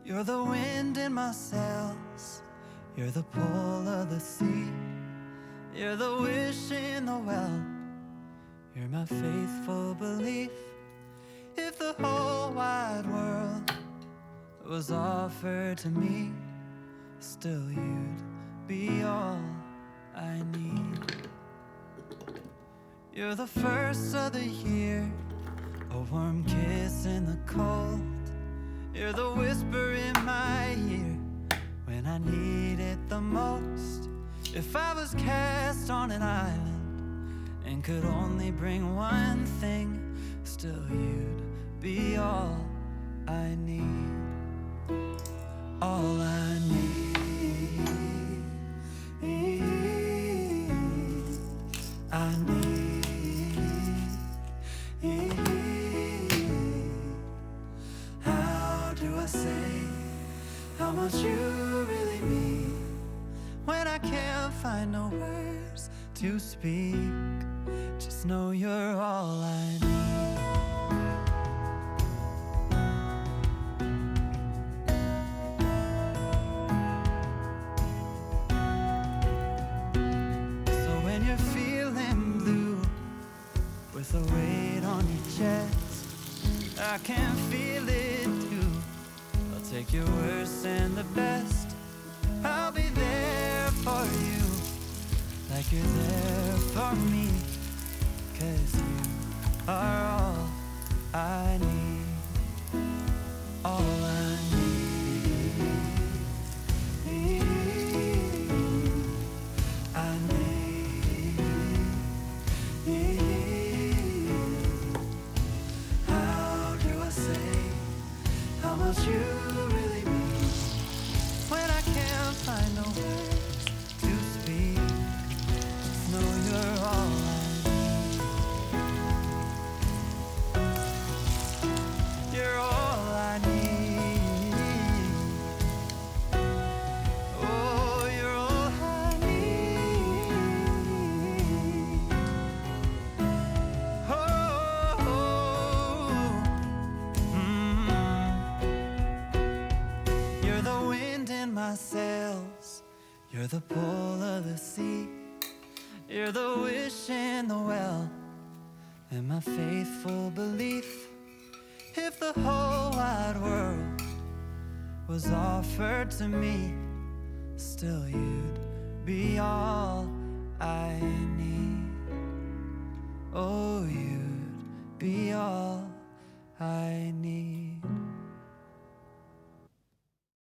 You're the wind in my sails, you're the pull of the sea, you're the wish in the well, you're my faithful belief. If the whole wide world was offered to me, still you'd be all I need. You're the first of the year, a warm kiss in the cold. You're the whisper in my ear when I need it the most. If I was cast on an island and could only bring one thing, still you'd be all I need. All I need. I need. How do I say how much you really mean when I can't find no words to speak? Just know you're all I need. With a weight on your chest, I can feel it too. I'll take your worst and the best. I'll be there for you, like you're there for me, 'cause you are all I need. All I need. I need. How much you really mean when I can't find no words to speak. Just know you're all I need. You're all I need. Oh, you're all I need. Oh, You're the wind in my sails, you're the pull of the sea, you're the wish in the well, and my faithful belief. If the whole wide world was offered to me, still you'd be all I need. Oh, you'd be all I need.